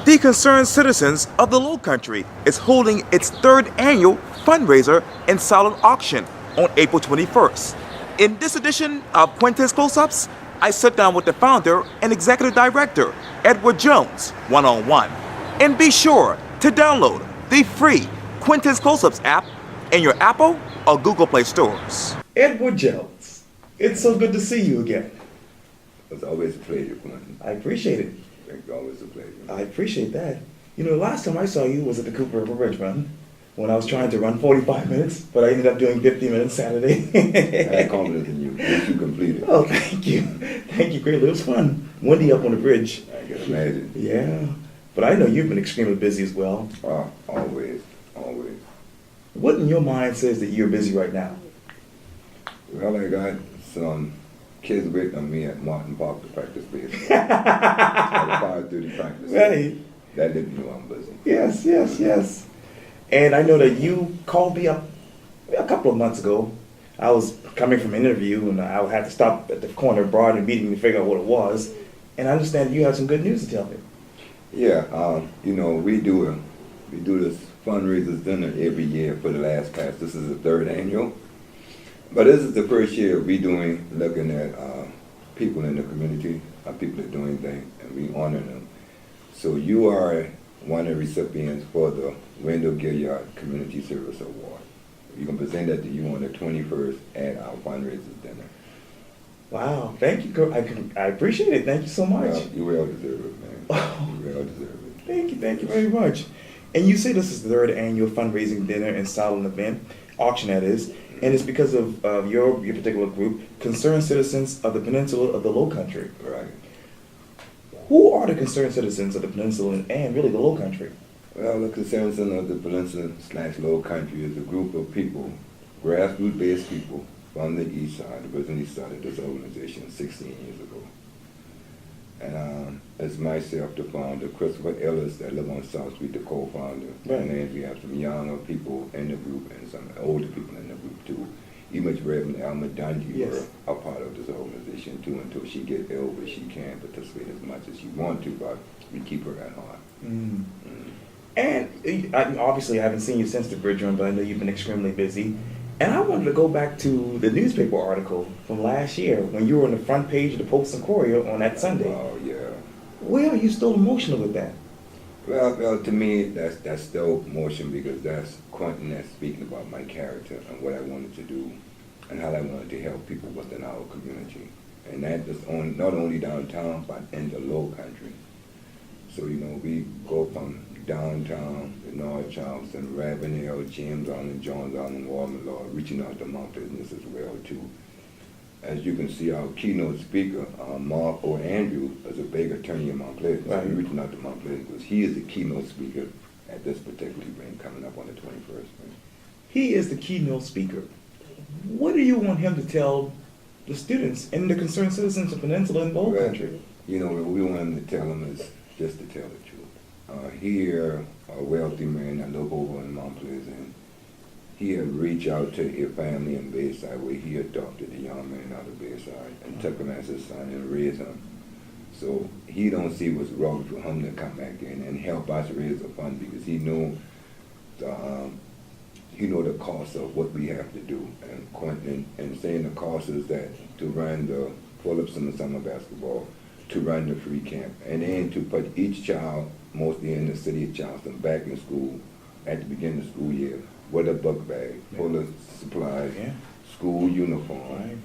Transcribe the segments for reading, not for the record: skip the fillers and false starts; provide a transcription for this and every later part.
The Concerned Citizens of the Lowcountry is holding its third annual fundraiser and silent auction on April 21st. In this edition of Quintin's Close-Ups, I sit down with the founder and executive director, Edward Jones, one-on-one. And be sure to download the free Quintin's Close-Ups app in your Apple or Google Play stores. Edward Jones, it's so good to see you again. It's always a pleasure, Quintin. I appreciate it. It's always a pleasure. I appreciate that. You know, the last time I saw you was at the Cooper River Bridge run when I was trying to run 45 minutes, but I ended up doing 50 minutes Saturday. I have confidence in you. Once you complete it. Oh, thank you. Thank you greatly. It was fun. Windy up on the bridge. I can imagine. Yeah. But I know you've been extremely busy as well. Always. What in your mind says that you're busy right now? Well, I got some kids waiting on me at Martin Park to practice baseball. At 5:30 practice. Right. That didn't know I'm busy. Yes. And I know that you called me up a couple of months ago. I was coming from an interview and I had to stop at the corner of Broad and Meeting to figure out what it was. And I understand you have some good news to tell me. Yeah, we do this fundraisers dinner every year for the last past. This is the third annual. But this is the first year looking at people in the community, people that are doing things, and we honor them. So you are one of the recipients for the Wendell Gilliard Community Service Award. You can present that to you on the 21st at our fundraisers dinner. Wow, thank you. I appreciate it. Thank you so much. Well, you well deserve it, man. You well deserve it. Thank you very much. And you say this is the third annual fundraising dinner and silent event, auction that is, and it's because of your particular group, Concerned Citizens of the Peninsula of the Lowcountry. Right. Who are the concerned citizens of the Peninsula and really the Lowcountry? Well, the Concerned Citizens of the Peninsula/Lowcountry is a group of people, grassroots-based people from the east side, originally started this organization 16 years ago. And it's myself, the founder, Christopher Ellis, that live on South Street, the co-founder. Right. And then we have some younger people in the group and some older people in the group too. Even Reverend Alma Dungy Yes. were a part of this organization too. Until she gets ill, but she can't participate as much as she wants to, but we keep her at heart. Mm. And obviously I haven't seen you since the bridge run, but I know you've been extremely busy. And I wanted to go back to the newspaper article from last year when you were on the front page of the Post and Courier on that Sunday. Oh, yeah. Well, you still emotional with that? Well, to me, that's still emotion because that's Quintin that's speaking about my character and what I wanted to do and how I wanted to help people within our community. And that is not only downtown, but in the low country. So, we go from downtown, the North Charleston, Ravenel, James Island, Jones Island, Walmart, Lord, reaching out to Mount Business as well, too. As you can see, our keynote speaker, Mark or Andrew, is a big attorney in Mount Pleasant. Right. So we're reaching out to Mount Pleasant because he is the keynote speaker at this particular event coming up on the 21st. Right? He is the keynote speaker. What do you want him to tell the students and the concerned citizens of Peninsula and Lowcountry? What we want him to tell them is just to tell the truth. Here, a wealthy man that live over in Mount Pleasant, he had reached out to a family in Bayside where he adopted a young man out of Bayside and took him as his son and raised him. So he don't see what's wrong for him to come back in and help us raise the fund because he know the cost of what we have to do. And Quintin, and saying the cost is that to run the Phillips Summer Basketball, to run the free camp, and then to put each child, mostly in the city of Charleston, back in school at the beginning of the school year with a book bag full of supplies, school uniform,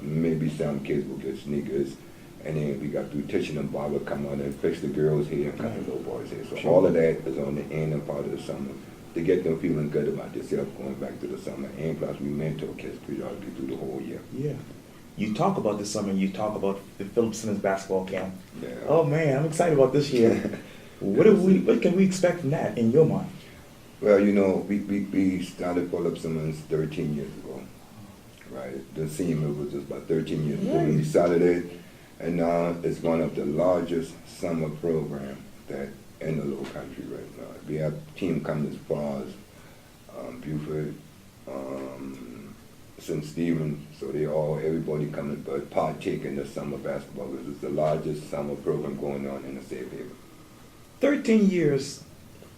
maybe some kids will get sneakers, and then we got beautician and barber come out and fix the girls' hair and cut the little boys' hair. So all of that is on the end and part of the summer to get them feeling good about themselves going back to the summer. And plus we mentor kids periodically through the whole year. Yeah. You talk about this summer, you talk about the Phillips Simmons basketball camp. Yeah. Oh man, I'm excited about this year. What can we expect from that in your mind? Well, we started Phillips Simmons 13 years ago, right? The senior was just about 13 years ago when we started it, and now it's one of the largest summer programs that in the low country right now. We have team coming as far as Buford, St. Stephen, so everybody coming but partake in the summer basketball because it's the largest summer program going on in the Safe Haven. 13 years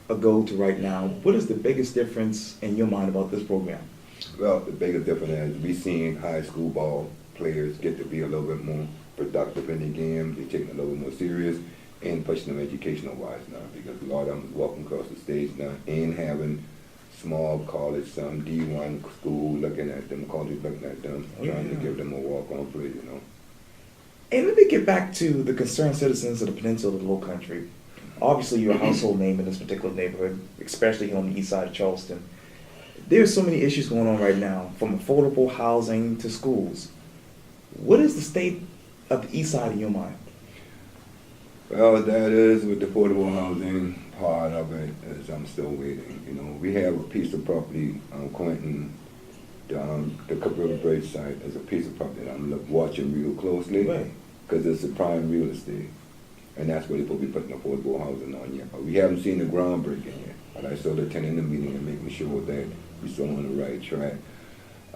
ago to right now, what is the biggest difference in your mind about this program? Well, the biggest difference is we seeing high school ball players get to be a little bit more productive in the game. They're taking it a little bit more serious and pushing them educational wise now, because a lot of them is walking across the stage now and having small college, some D1 school looking at them, college looking at them, trying to give them a walk-on play, you know. And let me get back to the concerned citizens of the Peninsula of the Lowcountry. Obviously, you're a household name in this particular neighborhood, especially here on the east side of Charleston. There's so many issues going on right now, from affordable housing to schools. What is the state of the east side in your mind? Well, that is with the affordable housing part of it, is I'm still waiting. You know, we have a piece of property, Quintin, the Cup River Bridge site is a piece of property that I'm watching real closely, because it's a prime real estate, and that's where they're supposed to be putting affordable housing on yet. But we haven't seen the groundbreaking yet. But I still attending the meeting and making sure that we're still on the right track.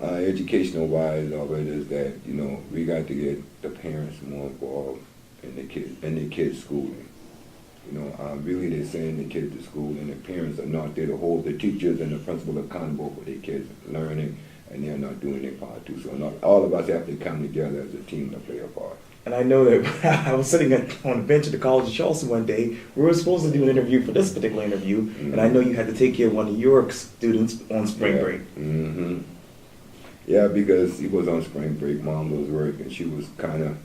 Educational wise of it is that, you know, we got to get the parents more involved in the kids schooling. You know, really they're sending the kids to school, and the parents are not there to hold the teachers and the principal accountable for their kids learning, and they're not doing their part too. So not, all of us have to come together as a team to play a part. And I know that I was sitting on the bench at the College of Charleston one day. We were supposed to do an interview for this particular interview, and I know you had to take care of one of your students on spring break. Mm-hmm. Yeah, because he was on spring break. Mom was working. She was kind of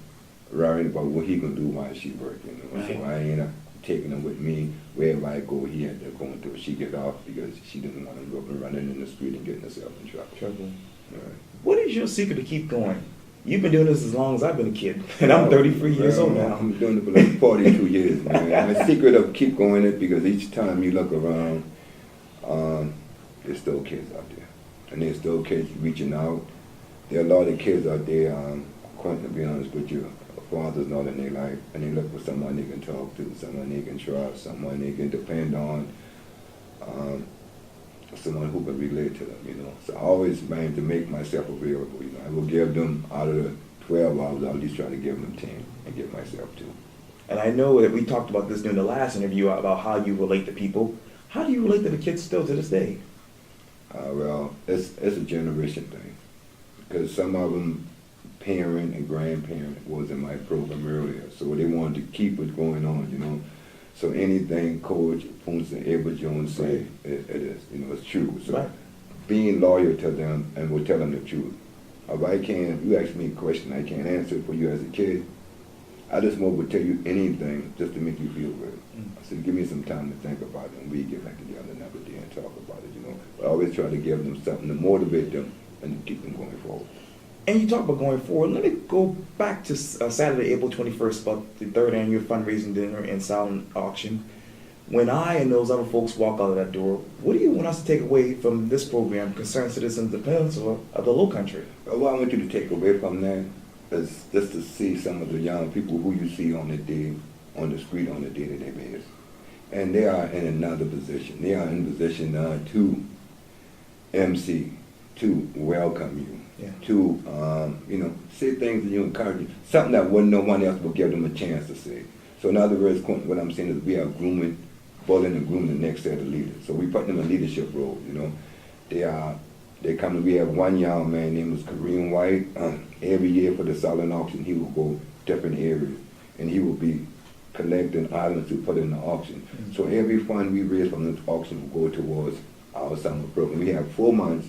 worried about what he gonna do while she working. You know? So I ended up taking him with me wherever I go. He had to go until she get off, because she didn't want him to go up and running in the street and getting herself in trouble. Right. What is your secret to keep going? You've been doing this as long as I've been a kid, and I'm 33 years old now. I'm doing it for like 42 years, man. The secret of keep going is because each time you look around, there's still kids out there. And there's still kids reaching out. There are a lot of kids out there, Quintin, to be honest with you, fathers not in their life, and they look for someone they can talk to, someone they can trust, someone they can depend on, someone who can relate to them, you know. So I always manage to make myself available, you know. I will give them, out of the 12 hours, I'll at least try to give them 10 and give myself 2. And I know that we talked about this during the last interview about how you relate to people. How do you relate to the kids still to this day? Well, it's a generation thing, because some of them, parent and grandparent, was in my program earlier, so they wanted to keep it going on, you know. So anything Coach Punson, Abel Jones say, it is, you know, it's true. So being loyal to them and will tell them the truth. If I can't, you ask me a question, I can't answer it for you as a kid, I just would tell you anything just to make you feel good. I said, give me some time to think about it, and we get back together another day and talk about it, you know. But I always try to give them something to motivate them and to keep them going forward. And you talk about going forward. Let me go back to Saturday, April 21st, about the 3rd annual fundraising dinner and silent auction. When I and those other folks walk out of that door, what do you want us to take away from this program, Concerned Citizens of the Peninsula of the Lowcountry? Well, what I want you to take away from that is just to see some of the young people who you see on the street on a day-to-day basis. And they are in another position. They are in position now to MC, to welcome you. To, you know, say things that you encourage you, something that no one else will give them a chance to say. So in other words, what I'm saying is we are grooming, bullying and grooming the next set of leaders. So we put them in leadership roles, you know. They come, we have one young man named Kareem White. Every year for the silent auction, he will go different areas, and he will be collecting items to put in the auction. So every fund we raise from the auction will go towards our summer program. We have 4 months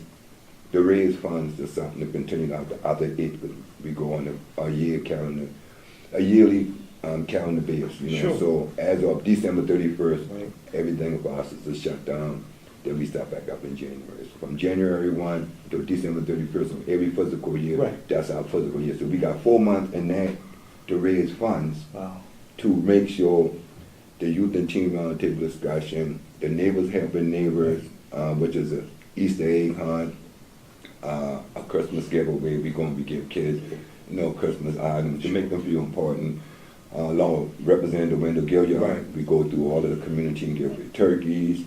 to raise funds to something to continue after 8, because we go on a yearly calendar base, you know. So as of December 31st, everything for us is shut down. Then we start back up in January. So from January 1 to December 31st of every physical year, that's our physical year. So we got 4 months in that to raise funds to make sure the youth and teen roundtable discussion, the neighbors helping neighbors, which is an Easter egg hunt, a Christmas giveaway. We're going to give kids, you know, Christmas items to make them feel important. Along with Representative Wendell Gilliard, we go through all of the community and give away turkeys.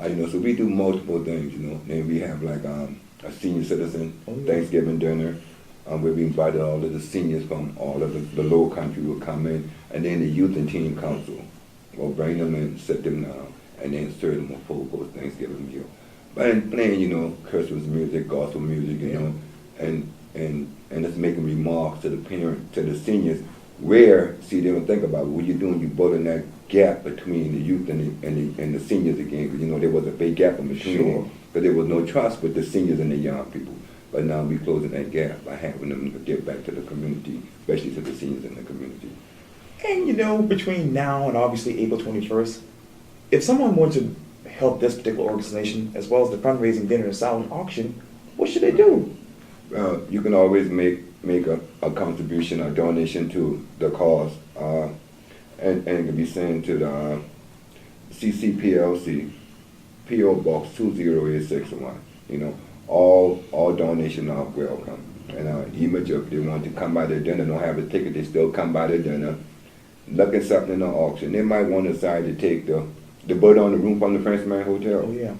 You know, so we do multiple things, you know. Then we have like a senior citizen Thanksgiving dinner, where we invited all of the seniors from all of the Lowcountry will come in, and then the youth and teen council or bring them and sit them down, and then serve them a full course Thanksgiving meal. But playing, you know, Christmas music, gospel music, you know, and it's making remarks to the parents, to the seniors, where, see, they don't think about what you're doing, you're building that gap between the youth and the seniors again, because, you know, there was a big gap in between them, because there was no trust with the seniors and the young people. But now we're closing that gap by having them give back to the community, especially to the seniors in the community. And you know, between now and obviously April 21st, if someone wanted to help this particular organization, as well as the fundraising dinner and silent auction, what should they do? You can always make a contribution, a donation to the cause, and it can be sent to the CCPLC, P.O. Box 20861. You know, all donations are welcome. And even if they want to come by the dinner, don't have a ticket, they still come by the dinner, look at something in the auction. They might want to decide to take the bird on the roof from the Frenchman Hotel. Oh, yeah.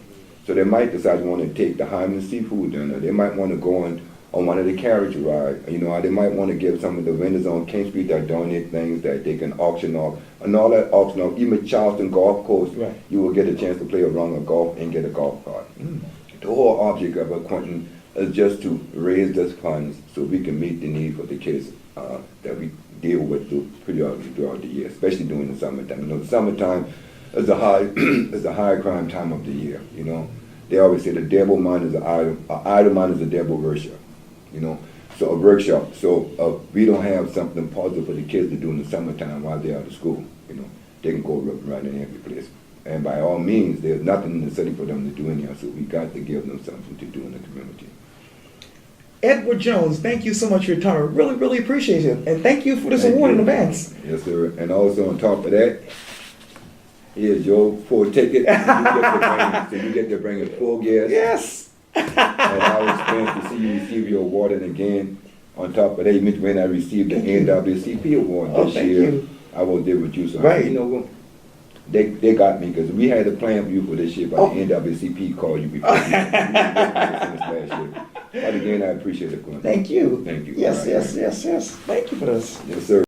So they might decide to want to take the Hyman seafood dinner. They might want to go on one of the carriage rides. You know, they might want to give some of the vendors on King Street that donate things that they can auction off. And all that auction off, even Charleston Golf Course, right, you will get a chance to play a round of golf and get a golf cart. The whole object of it, Quintin, is just to raise those funds so we can meet the need for the kids that we deal with periodically throughout the year, especially during the summertime. You know, the summertime is a high crime time of the year. You know, they always say the devil mind is an idle mind is a devil worship. You know, so a workshop. So we don't have something positive for the kids to do in the summertime while they're out of school. You know, they can go right in every place. And by all means, there's nothing in the city for them to do anyhow, so we got to give them something to do in the community. Edward Jones, thank you so much for your time. I really, really appreciate it. And thank you for this award in advance. Yes, sir. And also on top of that, here's your full ticket. So you get to bring a full guest. Yes. And I was pleased to see you receive your award. And again, on top of that, when I received the NAACP award this year, I was there with you. So right. You know, they got me because we had a plan for you for this year, but the NAACP called you before you last year. But again, I appreciate it, Quintin. Thank you. Thank you. Yes. Thank you for this. Yes, sir.